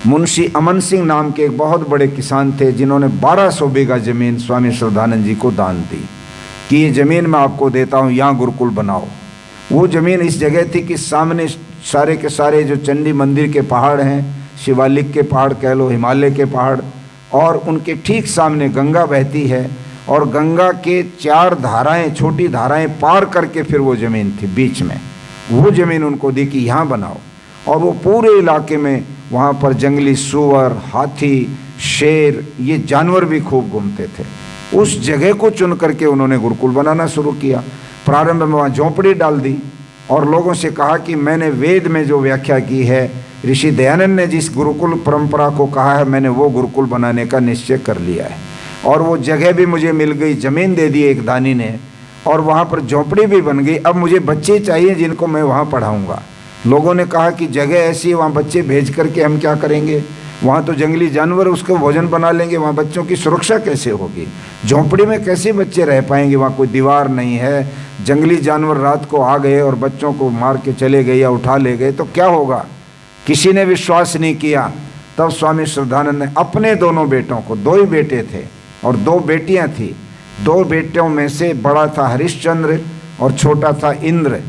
मुंशी अमन सिंह नाम के एक बहुत बड़े किसान थे, जिन्होंने 1200 बीघा ज़मीन स्वामी श्रद्धानंद जी को दान दी कि ये ज़मीन मैं आपको देता हूँ, यहाँ गुरुकुल बनाओ। वो ज़मीन इस जगह थी कि सामने सारे के सारे जो चंडी मंदिर के पहाड़ हैं, शिवालिक के पहाड़ कह लो, हिमालय के पहाड़, और उनके ठीक सामने गंगा बहती है, और गंगा के 4 धाराएं, छोटी धाराएं पार करके फिर वो ज़मीन थी बीच में, वो ज़मीन उनको दी कि यहाँ बनाओ। और वो पूरे इलाके में वहाँ पर जंगली सूअर, हाथी, शेर, ये जानवर भी खूब घूमते थे। उस जगह को चुन करके उन्होंने गुरुकुल बनाना शुरू किया। प्रारंभ में वहाँ झोंपड़ी डाल दी और लोगों से कहा कि मैंने वेद में जो व्याख्या की है, ऋषि दयानंद ने जिस गुरुकुल परंपरा को कहा है, मैंने वो गुरुकुल बनाने का निश्चय कर लिया है। और वो जगह भी मुझे मिल गई, ज़मीन दे दी एक दानी ने, और वहाँ पर झोंपड़ी भी बन गई। अब मुझे बच्चे चाहिए जिनको मैं वहाँ पढ़ाऊँगा। लोगों ने कहा कि जगह ऐसी है, वहाँ बच्चे भेज करके हम क्या करेंगे, वहाँ तो जंगली जानवर उसको भोजन बना लेंगे, वहाँ बच्चों की सुरक्षा कैसे होगी, झोंपड़ी में कैसे बच्चे रह पाएंगे, वहाँ कोई दीवार नहीं है, जंगली जानवर रात को आ गए और बच्चों को मार के चले गए या उठा ले गए तो क्या होगा। किसी ने विश्वास नहीं किया। तब स्वामी श्रद्धानंद ने अपने दोनों बेटों को, 2 ही बेटे थे और 2 बेटियां थी, 2 बेटियों में से बड़ा था हरिश्चंद्र और छोटा था इंद्र।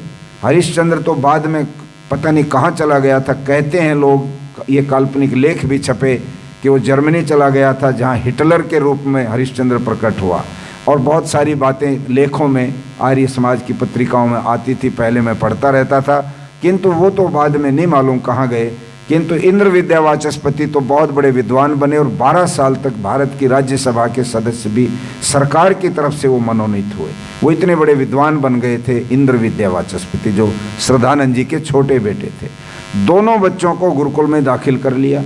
हरिश्चंद्र तो बाद में पता नहीं कहाँ चला गया था, कहते हैं लोग, ये काल्पनिक लेख भी छपे कि वो जर्मनी चला गया था, जहाँ हिटलर के रूप में हरिश्चंद्र प्रकट हुआ। और बहुत सारी बातें लेखों में, आर्य समाज की पत्रिकाओं में आती थी, पहले मैं पढ़ता रहता था, किंतु वो तो बाद में नहीं मालूम कहाँ गए। किंतु इंद्र विद्या वाचस्पति तो बहुत बड़े विद्वान बने और 12 साल तक भारत की राज्यसभा के सदस्य भी सरकार की तरफ से वो मनोनीत हुए। वो इतने बड़े विद्वान बन गए थे इंद्र विद्या वाचस्पति, जो श्रद्धानंद जी के छोटे बेटे थे। दोनों बच्चों को गुरुकुल में दाखिल कर लिया।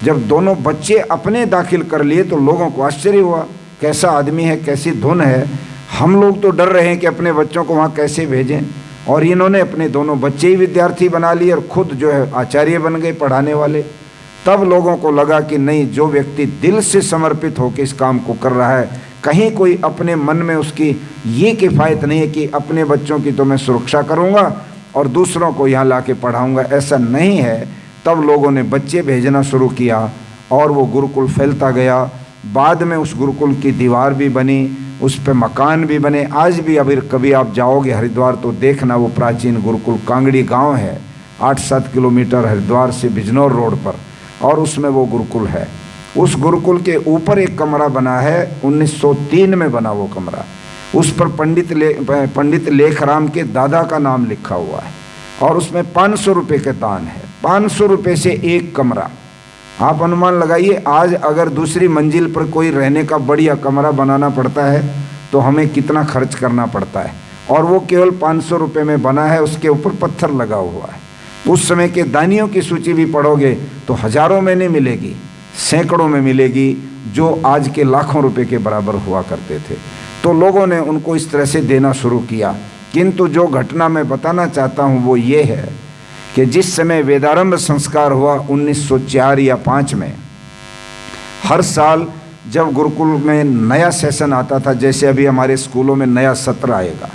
जब दोनों बच्चे अपने दाखिल कर लिए तो लोगों को आश्चर्य हुआ, कैसा आदमी है, कैसी धुन है। हम लोग तो डर रहे हैं कि अपने बच्चों को वहाँ कैसे भेजें, और इन्होंने अपने दोनों बच्चे ही विद्यार्थी बना लिए और खुद जो है आचार्य बन गए, पढ़ाने वाले। तब लोगों को लगा कि नहीं, जो व्यक्ति दिल से समर्पित होकर इस काम को कर रहा है, कहीं कोई अपने मन में उसकी ये किफ़ायत नहीं है कि अपने बच्चों की तो मैं सुरक्षा करूँगा और दूसरों को यहाँ ला के पढ़ाऊँगा, ऐसा नहीं है। तब लोगों ने बच्चे भेजना शुरू किया और वो गुरुकुल फैलता गया। बाद में उस गुरुकुल की दीवार भी बनी, उस पे मकान भी बने। आज भी अगर कभी आप जाओगे हरिद्वार तो देखना, वो प्राचीन गुरुकुल कांगड़ी गांव है, 8-7 किलोमीटर हरिद्वार से बिजनौर रोड पर, और उसमें वो गुरुकुल है। उस गुरुकुल के ऊपर एक कमरा बना है, 1903 में बना वो कमरा। उस पर पंडित लेखराम के दादा का नाम लिखा हुआ है और उसमें 500 रुपये के दान है। 500 रुपये से एक कमरा। आप अनुमान लगाइए, आज अगर दूसरी मंजिल पर कोई रहने का बढ़िया कमरा बनाना पड़ता है तो हमें कितना खर्च करना पड़ता है, और वो केवल 500 रुपये में बना है, उसके ऊपर पत्थर लगा हुआ है। उस समय के दानियों की सूची भी पढ़ोगे तो हजारों में नहीं मिलेगी, सैकड़ों में मिलेगी, जो आज के लाखों रुपए के बराबर हुआ करते थे। तो लोगों ने उनको इस तरह से देना शुरू किया। किंतु जो घटना मैं बताना चाहता हूँ वो ये है कि जिस समय वेदारंभ संस्कार हुआ 1904 या 5 में, हर साल जब गुरुकुल में नया सेशन आता था, जैसे अभी हमारे स्कूलों में नया सत्र आएगा,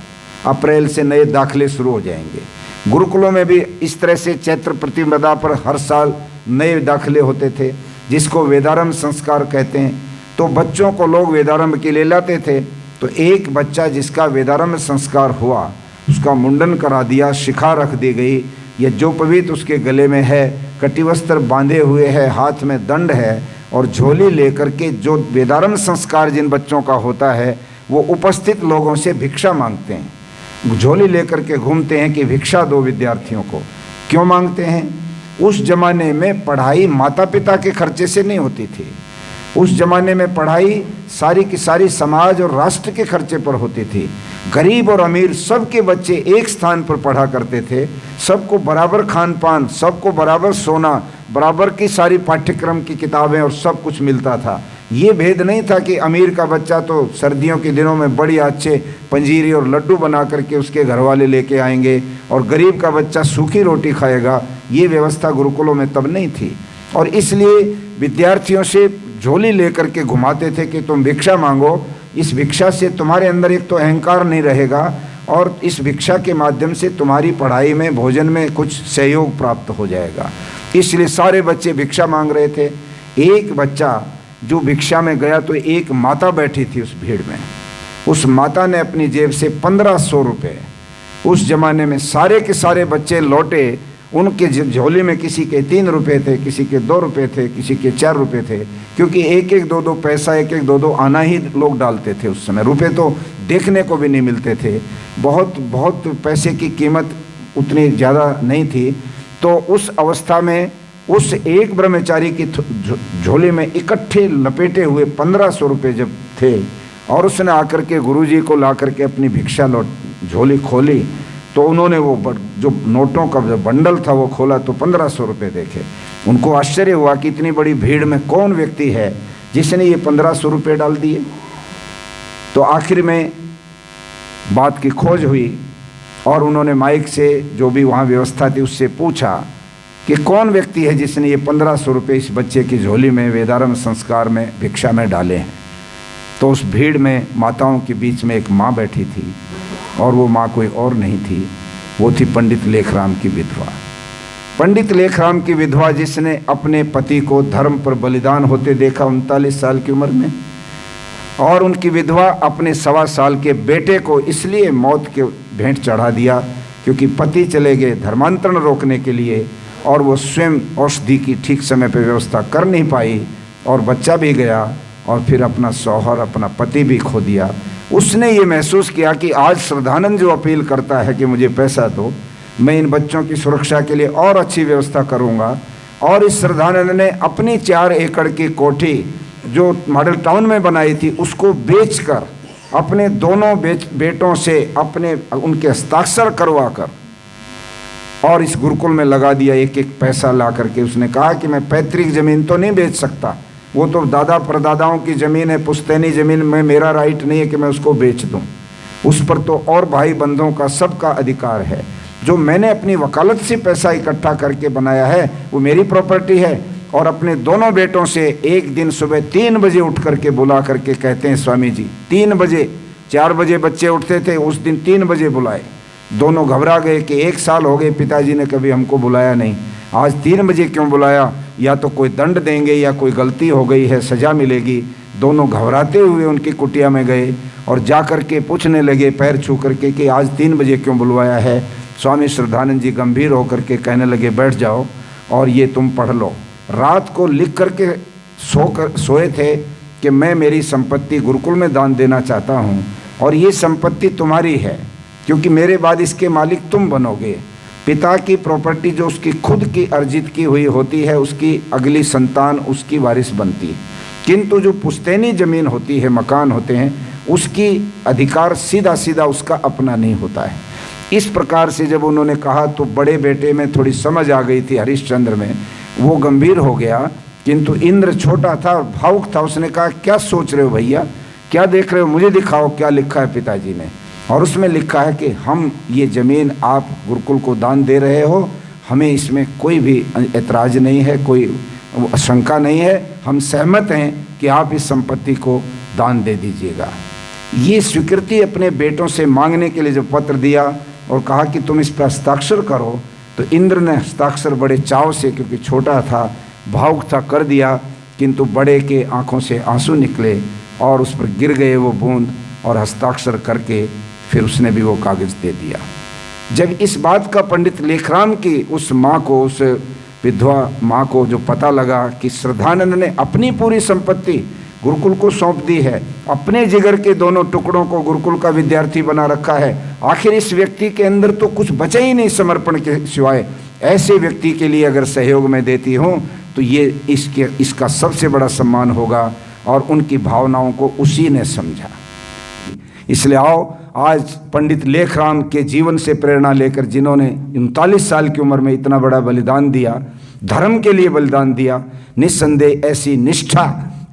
अप्रैल से नए दाखिले शुरू हो जाएंगे, गुरुकुलों में भी इस तरह से चैत्र प्रतिपदा पर हर साल नए दाखिले होते थे, जिसको वेदारंभ संस्कार कहते हैं। तो बच्चों को लोग वेदारंभ के लिए लाते थे। तो एक बच्चा जिसका वेदारंभ संस्कार हुआ, उसका मुंडन करा दिया, शिखा रख दी गई, या जो पवित्र उसके गले में है, कटिवस्त्र बांधे हुए है, हाथ में दंड है और झोली लेकर के, जो वेदारंभ संस्कार जिन बच्चों का होता है, वो उपस्थित लोगों से भिक्षा मांगते हैं, झोली लेकर के घूमते हैं कि भिक्षा दो विद्यार्थियों को। क्यों मांगते हैं? उस जमाने में पढ़ाई माता पिता के खर्चे से नहीं होती थी। उस जमाने में पढ़ाई सारी की सारी समाज और राष्ट्र के खर्चे पर होती थी। गरीब और अमीर सबके बच्चे एक स्थान पर पढ़ा करते थे, सबको बराबर खान पान, सबको बराबर सोना, बराबर की सारी पाठ्यक्रम की किताबें और सब कुछ मिलता था। ये भेद नहीं था कि अमीर का बच्चा तो सर्दियों के दिनों में बढ़िया अच्छे पंजीरी और लड्डू बना करके उसके घर वाले लेके आएंगे और गरीब का बच्चा सूखी रोटी खाएगा। ये व्यवस्था गुरुकुलों में तब नहीं थी, और इसलिए विद्यार्थियों से झोली लेकर के घुमाते थे कि तुम भिक्षा मांगो, इस भिक्षा से तुम्हारे अंदर एक तो अहंकार नहीं रहेगा और इस भिक्षा के माध्यम से तुम्हारी पढ़ाई में, भोजन में कुछ सहयोग प्राप्त हो जाएगा। इसलिए सारे बच्चे भिक्षा मांग रहे थे। एक बच्चा जो भिक्षा में गया तो एक माता बैठी थी उस भीड़ में, उस माता ने अपनी जेब से 1500 रुपये, उस जमाने में सारे के सारे बच्चे लौटे उनके झोले में किसी के 3 रुपये थे, किसी के 2 रुपये थे, किसी के 4 रुपये थे, क्योंकि एक एक दो पैसा, एक एक दो आना ही लोग डालते थे उस समय। रुपये तो देखने को भी नहीं मिलते थे, बहुत पैसे की कीमत उतनी ज़्यादा नहीं थी। तो उस अवस्था में उस एक ब्रह्मचारी की झोले में इकट्ठे लपेटे हुए 1500 रुपये जब थे, और उसने आकर के गुरुजी को ला करके अपनी भिक्षा झोली खोली, तो उन्होंने वो जो नोटों का जो बंडल था वो खोला तो 1500 रुपये देखे। उनको आश्चर्य हुआ कि इतनी बड़ी भीड़ में कौन व्यक्ति है जिसने ये 1500 रुपये डाल दिए। तो आखिर में बात की खोज हुई और उन्होंने माइक से जो भी वहाँ व्यवस्था थी उससे पूछा कि कौन व्यक्ति है जिसने ये 1500 रुपये इस बच्चे की झोली में वेदारंभ संस्कार में भिक्षा में डाले हैं। तो उस भीड़ में माताओं के बीच में एक माँ बैठी थी, और वो माँ कोई और नहीं थी, वो थी पंडित लेखराम की विधवा। पंडित लेखराम की विधवा जिसने अपने पति को धर्म पर बलिदान होते देखा 39 साल की उम्र में, और उनकी विधवा अपने 1.25 साल के बेटे को इसलिए मौत के भेंट चढ़ा दिया क्योंकि पति चले गए धर्मांतरण रोकने के लिए, और वो स्वयं औषधि की ठीक समय पर व्यवस्था कर नहीं पाई, और बच्चा भी गया, और फिर अपना शौहर अपना पति भी खो दिया। उसने ये महसूस किया कि आज श्रद्धानंद जो अपील करता है कि मुझे पैसा दो, मैं इन बच्चों की सुरक्षा के लिए और अच्छी व्यवस्था करूँगा। और इस श्रद्धानंद ने अपनी 4 एकड़ की कोठी जो मॉडल टाउन में बनाई थी उसको बेचकर अपने दोनों बेटों से उनके हस्ताक्षर करवा कर और इस गुरुकुल में लगा दिया। एक एक पैसा ला करके उसने कहा कि मैं पैतृक ज़मीन तो नहीं बेच सकता, वो तो दादा परदादाओं की ज़मीन है, पुश्तैनी ज़मीन में मेरा राइट नहीं है कि मैं उसको बेच दूं। उस पर तो और भाई बंधुओं का सबका अधिकार है। जो मैंने अपनी वकालत से पैसा इकट्ठा करके बनाया है वो मेरी प्रॉपर्टी है। और अपने दोनों बेटों से एक दिन सुबह 3 बजे उठ करके बुला करके कहते हैं स्वामी जी 3 बजे, 4 बजे बच्चे उठते थे, उस दिन 3 बजे बुलाए। दोनों घबरा गए कि 1 साल हो गए पिताजी ने कभी हमको बुलाया नहीं, आज 3 बजे क्यों बुलाया, या तो कोई दंड देंगे या कोई गलती हो गई है सज़ा मिलेगी। दोनों घबराते हुए उनकी कुटिया में गए और जा कर के पूछने लगे पैर छू करके कि आज 3 बजे क्यों बुलवाया है। स्वामी श्रद्धानंद जी गंभीर होकर के कहने लगे बैठ जाओ और ये तुम पढ़ लो। रात को लिख करके सोए थे कि मैं मेरी संपत्ति गुरुकुल में दान देना चाहता हूँ और ये संपत्ति तुम्हारी है क्योंकि मेरे बाद इसके मालिक तुम बनोगे। पिता की प्रॉपर्टी जो उसकी खुद की अर्जित की हुई होती है उसकी अगली संतान उसकी वारिस बनती है, किंतु जो पुश्तैनी ज़मीन होती है, मकान होते हैं, उसकी अधिकार सीधा सीधा उसका अपना नहीं होता है। इस प्रकार से जब उन्होंने कहा तो बड़े बेटे में थोड़ी समझ आ गई थी, हरिश्चंद्र में, वो गंभीर हो गया। किंतु इंद्र छोटा था और भावुक था। उसने कहा क्या सोच रहे हो भैया, क्या देख रहे हो, मुझे दिखाओ क्या लिखा है पिताजी ने। और उसमें लिखा है कि हम ये ज़मीन आप गुरुकुल को दान दे रहे हो, हमें इसमें कोई भी ऐतराज़ नहीं है, कोई शंका नहीं है, हम सहमत हैं कि आप इस संपत्ति को दान दे दीजिएगा। ये स्वीकृति अपने बेटों से मांगने के लिए जब पत्र दिया और कहा कि तुम इस पर हस्ताक्षर करो, तो इंद्र ने हस्ताक्षर बड़े चाव से, क्योंकि छोटा था, भावुक था, कर दिया। किंतु बड़े के आंखों से आंसू निकले और उस पर गिर गए वो बूंद, और हस्ताक्षर करके फिर उसने भी वो कागज़ दे दिया। जब इस बात का पंडित लेखराम की उस माँ को, उस विधवा माँ को जो पता लगा कि श्रद्धानंद ने अपनी पूरी संपत्ति गुरुकुल को सौंप दी है, अपने जिगर के दोनों टुकड़ों को गुरुकुल का विद्यार्थी बना रखा है, आखिर इस व्यक्ति के अंदर तो कुछ बचा ही नहीं समर्पण के सिवाय, ऐसे व्यक्ति के लिए अगर सहयोग में देती हूँ तो ये इसका सबसे बड़ा सम्मान होगा। और उनकी भावनाओं को उसी ने समझा। इसलिए आओ आज पंडित लेखराम के जीवन से प्रेरणा लेकर, जिन्होंने 39 साल की उम्र में इतना बड़ा बलिदान दिया, धर्म के लिए बलिदान दिया, निस्संदेह ऐसी निष्ठा,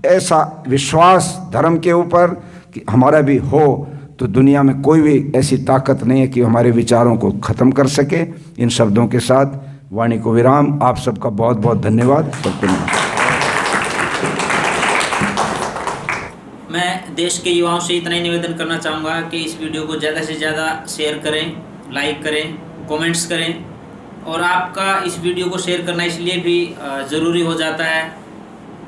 ऐसा विश्वास धर्म के ऊपर कि हमारा भी हो तो दुनिया में कोई भी ऐसी ताकत नहीं है कि हमारे विचारों को ख़त्म कर सके। इन शब्दों के साथ वाणी को विराम। आप सबका बहुत बहुत धन्यवाद। मैं देश के युवाओं से इतना ही निवेदन करना चाहूँगा कि इस वीडियो को ज़्यादा से ज़्यादा शेयर करें, लाइक करें, कमेंट्स करें। और आपका इस वीडियो को शेयर करना इसलिए भी ज़रूरी हो जाता है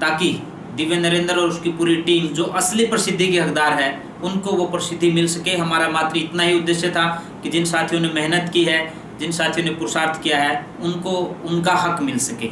ताकि दिव्य नरेंद्र और उसकी पूरी टीम जो असली प्रसिद्धि के हकदार है उनको वो प्रसिद्धि मिल सके। हमारा मात्र इतना ही उद्देश्य था कि जिन साथियों ने मेहनत की है, जिन साथियों ने पुरुषार्थ किया है उनको उनका हक मिल सके।